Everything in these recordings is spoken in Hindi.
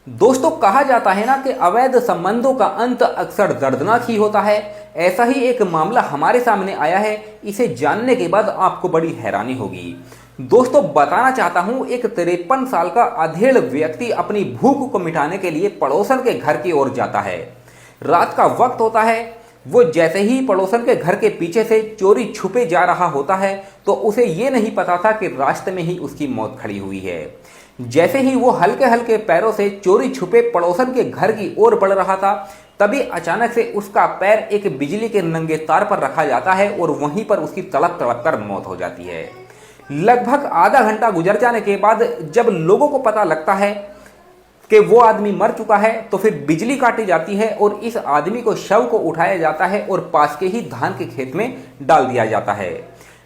दोस्तों, कहा जाता है ना कि अवैध संबंधों का अंत अक्सर दर्दनाक ही होता है। ऐसा ही एक मामला हमारे सामने आया है। इसे जानने के बाद आपको बड़ी हैरानी होगी। दोस्तों, बताना चाहता हूं, एक 53 साल का अधेड़ व्यक्ति अपनी भूख को मिटाने के लिए पड़ोसन के घर की ओर जाता है। रात का वक्त होता है। वो जैसे ही पड़ोसन के घर के पीछे से चोरी छुपे जा रहा होता है तो उसे ये नहीं पता था कि रास्ते में ही उसकी मौत खड़ी हुई है। जैसे ही वो हल्के हल्के पैरों से चोरी छुपे पड़ोसन के घर की ओर बढ़ रहा था, तभी अचानक से उसका पैर एक बिजली के नंगे तार पर रखा जाता है और वहीं पर उसकी तड़प तड़प कर मौत हो जाती है। लगभग आधा घंटा गुजर जाने के बाद जब लोगों को पता लगता है कि वो आदमी मर चुका है तो फिर बिजली काटी जाती है और इस आदमी को शव को उठाया जाता है और पास के ही धान के खेत में डाल दिया जाता है।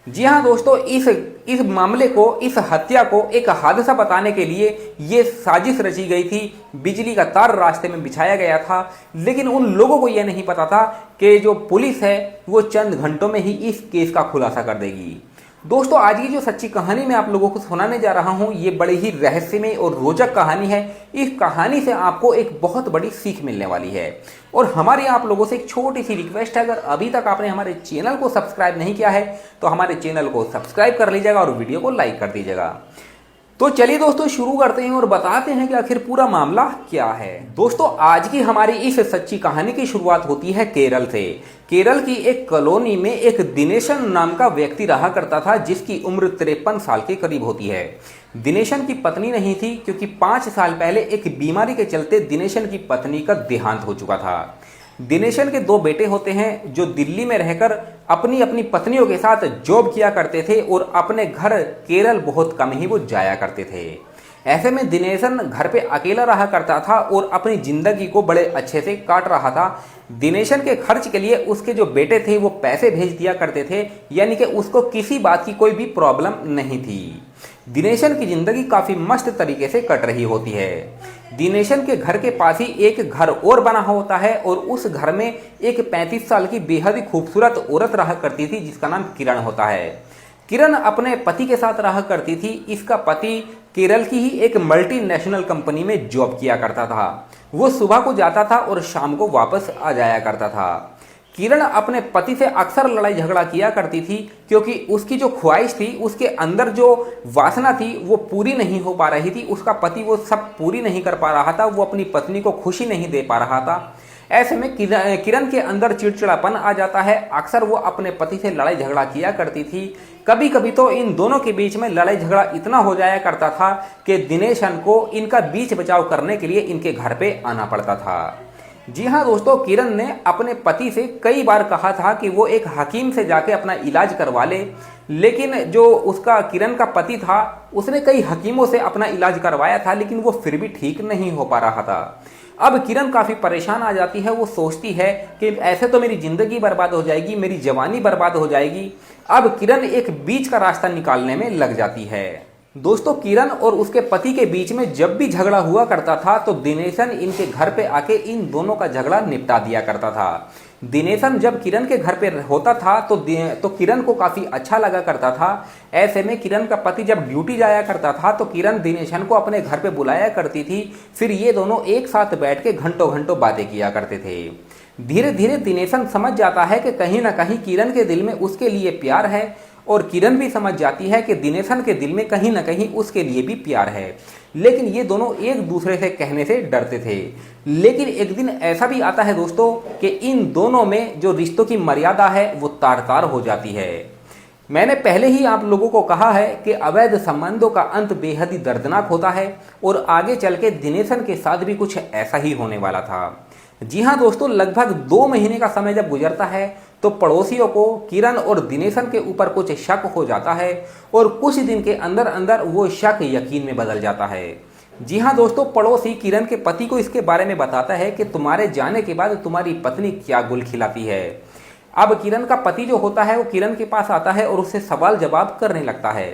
जी हाँ दोस्तों, इस मामले को, इस हत्या को एक हादसा बताने के लिए ये साजिश रची गई थी। बिजली का तार रास्ते में बिछाया गया था, लेकिन उन लोगों को यह नहीं पता था कि जो पुलिस है वो चंद घंटों में ही इस केस का खुलासा कर देगी। दोस्तों, आज की जो सच्ची कहानी मैं आप लोगों को सुनाने जा रहा हूं, ये बड़ी ही रहस्यमय और रोचक कहानी है। इस कहानी से आपको एक बहुत बड़ी सीख मिलने वाली है। और हमारी आप लोगों से एक छोटी सी रिक्वेस्ट है, अगर अभी तक आपने हमारे चैनल को सब्सक्राइब नहीं किया है तो हमारे चैनल को सब्सक्राइब कर लीजिएगा और वीडियो को लाइक कर दीजिएगा। तो चलिए दोस्तों, शुरू करते हैं और बताते हैं कि आखिर पूरा मामला क्या है। दोस्तों, आज की हमारी इस सच्ची कहानी की शुरुआत होती है केरल से। केरल की एक कॉलोनी में एक दिनेशन नाम का व्यक्ति रहा करता था, जिसकी उम्र 53 साल के करीब होती है। दिनेशन की पत्नी नहीं थी, क्योंकि 5 साल पहले एक बीमारी के चलते दिनेशन की पत्नी का देहांत हो चुका था। दिनेशन के 2 बेटे होते हैं जो दिल्ली में रहकर अपनी अपनी पत्नियों के साथ जॉब किया करते थे और अपने घर केरल बहुत कम ही वो जाया करते थे। ऐसे में दिनेशन घर पे अकेला रहा करता था और अपनी जिंदगी को बड़े अच्छे से काट रहा था। दिनेशन के खर्च के लिए उसके जो बेटे थे वो पैसे भेज दिया करते थे, यानी कि उसको किसी बात की कोई भी प्रॉब्लम नहीं थी। दिनेशन की जिंदगी काफी मस्त तरीके से कट रही होती है। दिनेशन के घर के पास ही एक घर और बना होता है और उस घर में एक 35 साल की बेहद ही खूबसूरत औरत रहा करती थी, जिसका नाम किरण होता है। किरण अपने पति के साथ रहा करती थी। इसका पति केरल की ही एक मल्टीनेशनल कंपनी में जॉब किया करता था। वो सुबह को जाता था और शाम को वापस आ जाया करता था। किरण अपने पति से अक्सर लड़ाई झगड़ा किया करती थी, क्योंकि उसकी जो ख्वाहिश थी, उसके अंदर जो वासना थी वो पूरी नहीं हो पा रही थी। उसका पति वो सब पूरी नहीं कर पा रहा था, वो अपनी पत्नी को खुशी नहीं दे पा रहा था। ऐसे में किरण के अंदर चिड़चिड़ापन आ जाता है। अक्सर वो अपने पति से लड़ाई झगड़ा किया करती थी। कभी कभी तो इन दोनों के बीच में लड़ाई झगड़ा इतना हो जाया करता था कि दिनेशन को इनका बीच बचाव करने के लिए इनके घर पे आना पड़ता था। जी हाँ दोस्तों, किरण ने अपने पति से कई बार कहा था कि वो एक हकीम से जाके अपना इलाज करवा ले, लेकिन जो उसका किरण का पति था उसने कई हकीमों से अपना इलाज करवाया था, लेकिन वो फिर भी ठीक नहीं हो पा रहा था। अब किरण काफी परेशान आ जाती है। वो सोचती है कि ऐसे तो मेरी जिंदगी बर्बाद हो जाएगी, मेरी जवानी बर्बाद हो जाएगी। अब किरण एक बीच का रास्ता निकालने में लग जाती है। दोस्तों, किरण और उसके पति के बीच में जब भी झगड़ा हुआ करता था तो दिनेशन इनके घर पे आके इन दोनों का झगड़ा निपटा दिया करता था। दिनेशन जब किरण के घर पे होता था तो किरण को काफी अच्छा लगा करता था। ऐसे में किरण का पति जब ड्यूटी जाया करता था तो किरण दिनेशन को अपने घर पे बुलाया करती थी। फिर ये दोनों एक साथ बैठ के घंटों घंटों बातें किया करते थे। धीरे धीरे दिनेशन समझ जाता है कि कहीं ना कहीं किरण के दिल में उसके लिए प्यार है, और किरण भी समझ जाती है कि दिनेशन के दिल में कहीं ना कहीं उसके लिए भी प्यार है। लेकिन ये दोनों एक दूसरे से कहने से डरते थे। लेकिन एक दिन ऐसा भी आता है दोस्तों कि इन दोनों में जो रिश्तों की मर्यादा है वो तार तार हो जाती है। मैंने पहले ही आप लोगों को कहा है कि अवैध संबंधों का अंत बेहद ही दर्दनाक होता है, और आगे चल के दिनेशन के साथ भी कुछ ऐसा ही होने वाला था। जी हाँ दोस्तों, लगभग 2 महीने का समय जब गुजरता है तो पड़ोसियों को किरण और दिनेशन के ऊपर कुछ शक हो जाता है, और कुछ दिन के अंदर अंदर वो शक यकीन में बदल जाता है। जी हाँ दोस्तों, पड़ोसी किरण के पति को इसके बारे में बताता है कि तुम्हारे जाने के बाद तुम्हारी पत्नी क्या गुल खिलाती है। अब किरण का पति जो होता है वो किरण के पास आता है और उससे सवाल जवाब करने लगता है।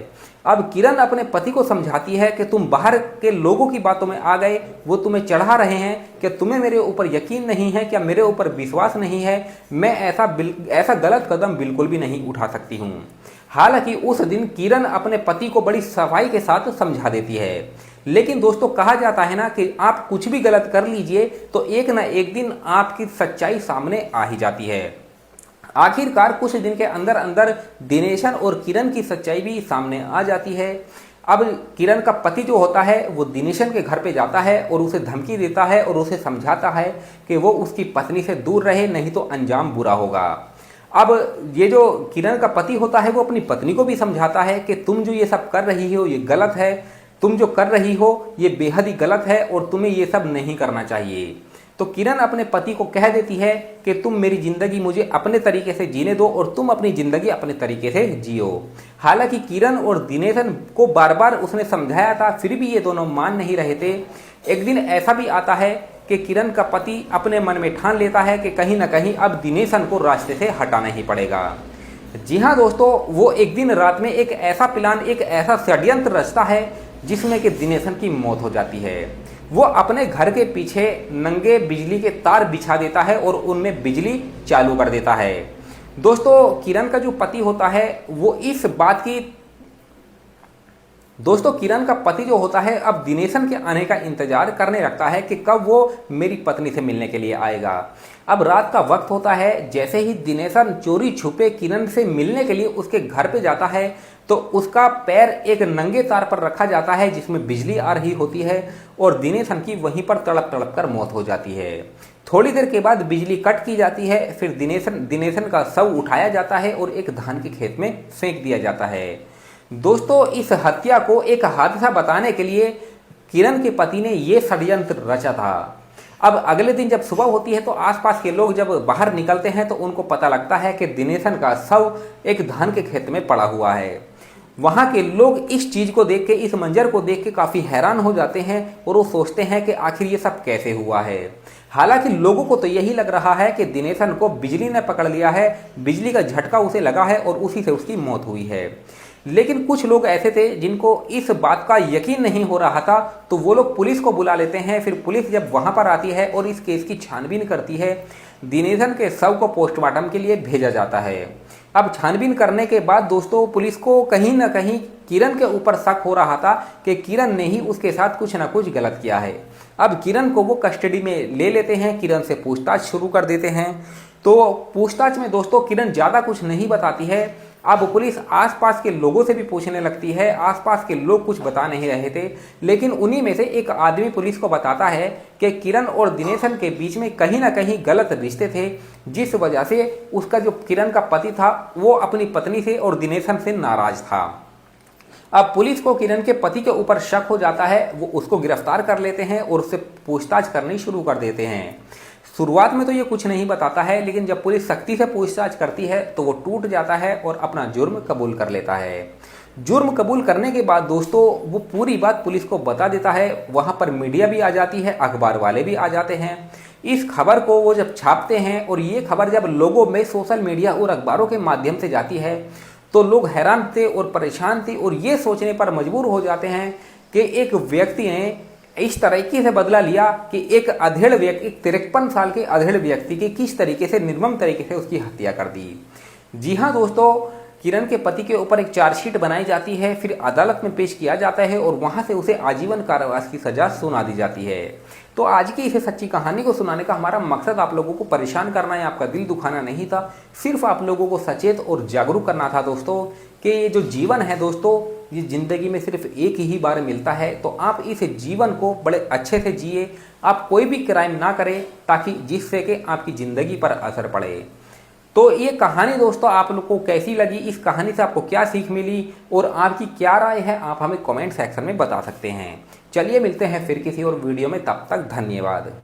अब किरण अपने पति को समझाती है कि तुम बाहर के लोगों की बातों में आ गए, वो तुम्हें चढ़ा रहे हैं कि तुम्हें मेरे ऊपर यकीन नहीं है, क्या मेरे ऊपर विश्वास नहीं है, मैं ऐसा गलत कदम बिल्कुल भी नहीं उठा सकती हूँ। हालांकि उस दिन किरण अपने पति को बड़ी सफाई के साथ समझा देती है, लेकिन दोस्तों कहा जाता है ना कि आप कुछ भी गलत कर लीजिए तो एक ना एक दिन आपकी सच्चाई सामने आ ही जाती है। आखिरकार कुछ दिन के अंदर अंदर दिनेशन और किरण की सच्चाई भी सामने आ जाती है। अब किरण का पति जो होता है वो दिनेशन के घर पे जाता है और उसे धमकी देता है और उसे समझाता है कि वो उसकी पत्नी से दूर रहे, नहीं तो अंजाम बुरा होगा। अब ये जो किरण का पति होता है वो अपनी पत्नी को भी समझाता है कि तुम जो ये सब कर रही हो ये गलत है, तुम जो कर रही हो ये बेहद ही गलत है और तुम्हें ये सब नहीं करना चाहिए। तो किरण अपने पति को कह देती है कि तुम मेरी जिंदगी मुझे अपने तरीके से जीने दो और तुम अपनी जिंदगी अपने तरीके से जियो। हालांकि किरण और दिनेशन को बार बार उसने समझाया था, फिर भी ये दोनों मान नहीं रहे थे। एक दिन ऐसा भी आता है कि किरण का पति अपने मन में ठान लेता है कि कहीं ना कहीं अब दिनेशन को रास्ते से हटाना ही पड़ेगा। जी हाँ दोस्तों, वो एक दिन रात में एक ऐसा प्लान, एक ऐसा षड्यंत्र रचता है जिसमें कि दिनेशन की मौत हो जाती है। वो अपने घर के पीछे नंगे बिजली के तार बिछा देता है और उनमें बिजली चालू कर देता है। दोस्तों किरण का जो पति होता है वो इस बात की दोस्तों किरण का पति जो होता है अब दिनेशन के आने का इंतजार करने लगता है कि कब वो मेरी पत्नी से मिलने के लिए आएगा। अब रात का वक्त होता है, जैसे ही दिनेशन चोरी छुपे किरण से मिलने के लिए उसके घर पे जाता है तो उसका पैर एक नंगे तार पर रखा जाता है जिसमें बिजली आ रही होती है और दिनेशन की वहीं पर तड़प तड़प कर मौत हो जाती है। थोड़ी देर के बाद बिजली कट की जाती है, फिर दिनेशन का शव उठाया जाता है और एक धान के खेत में फेंक दिया जाता है। दोस्तों इस हत्या को एक हादसा बताने के लिए किरण के पति ने यह षड्यंत्र रचा था। अब अगले दिन जब सुबह होती है तो आसपास के लोग जब बाहर निकलते हैं तो उनको पता लगता है कि दिनेशन का शव एक धान के खेत में पड़ा हुआ है। वहां के लोग इस चीज को देख के, इस मंजर को देख के काफी हैरान हो जाते हैं और वो सोचते हैं कि आखिर ये सब कैसे हुआ है। हालांकि लोगों को तो यही लग रहा है कि दिनेशन को बिजली ने पकड़ लिया है, बिजली का झटका उसे लगा है और उसी से उसकी मौत हुई है। लेकिन कुछ लोग ऐसे थे जिनको इस बात का यकीन नहीं हो रहा था, तो वो लोग पुलिस को बुला लेते हैं। फिर पुलिस जब वहां पर आती है और इस केस की छानबीन करती है, दिनेशन के शव को पोस्टमार्टम के लिए भेजा जाता है। अब छानबीन करने के बाद दोस्तों पुलिस को कहीं ना कहीं किरण के ऊपर शक हो रहा था कि किरण ने ही उसके साथ कुछ ना कुछ गलत किया है। अब किरण को वो कस्टडी में ले लेते हैं, किरण से पूछताछ शुरू कर देते हैं। तो पूछताछ में दोस्तों किरण ज़्यादा कुछ नहीं बताती है। अब पुलिस आसपास के लोगों से भी पूछने लगती है, आसपास के लोग कुछ बता नहीं रहे थे, लेकिन उन्हीं में से एक आदमी पुलिस को बताता है कि किरण और दिनेशन के बीच में कहीं ना कहीं गलत रिश्ते थे, जिस वजह से उसका जो किरण का पति था वो अपनी पत्नी से और दिनेशन से नाराज था। अब पुलिस को किरण के पति के ऊपर शक हो जाता है, वो उसको गिरफ्तार कर लेते हैं और उससे पूछताछ करनी शुरू कर देते हैं। शुरुआत में तो ये कुछ नहीं बताता है, लेकिन जब पुलिस सख्ती से पूछताछ करती है तो वो टूट जाता है और अपना जुर्म कबूल कर लेता है। जुर्म कबूल करने के बाद दोस्तों वो पूरी बात पुलिस को बता देता है। वहां पर मीडिया भी आ जाती है, अखबार वाले भी आ जाते हैं। इस खबर को वो जब छापते हैं और ये खबर जब लोगों में सोशल मीडिया और अखबारों के माध्यम से जाती है तो लोग हैरान थे और परेशान थे और ये सोचने पर मजबूर हो जाते हैं कि एक व्यक्ति ने इस तरीके से बदला लिया कि एक अधेड़ व्यक्ति, 53 साल के अधेड़ व्यक्ति की किस तरीके से निर्मम तरीके से उसकी हत्या कर दी। जी हाँ दोस्तों, किरण के पति के ऊपर एक चार्जशीट बनाई जाती है, फिर अदालत में पेश किया जाता है और वहां से उसे आजीवन कारावास की सजा सुना दी जाती है। तो आज की इसे सच्ची कहानी को सुनाने का हमारा मकसद आप लोगों को परेशान करना या आपका दिल दुखाना नहीं था, सिर्फ आप लोगों को सचेत और जागरूक करना था दोस्तों कि ये जो जीवन है दोस्तों, ये जिंदगी में सिर्फ एक ही बार मिलता है। तो आप इस जीवन को बड़े अच्छे से जिए, आप कोई भी क्राइम ना करें ताकि जिससे कि आपकी जिंदगी पर असर पड़े। तो ये कहानी दोस्तों आप लोग को कैसी लगी, इस कहानी से आपको क्या सीख मिली और आपकी क्या राय है, आप हमें कमेंट सेक्शन में बता सकते हैं। चलिए मिलते हैं फिर किसी और वीडियो में, तब तक धन्यवाद।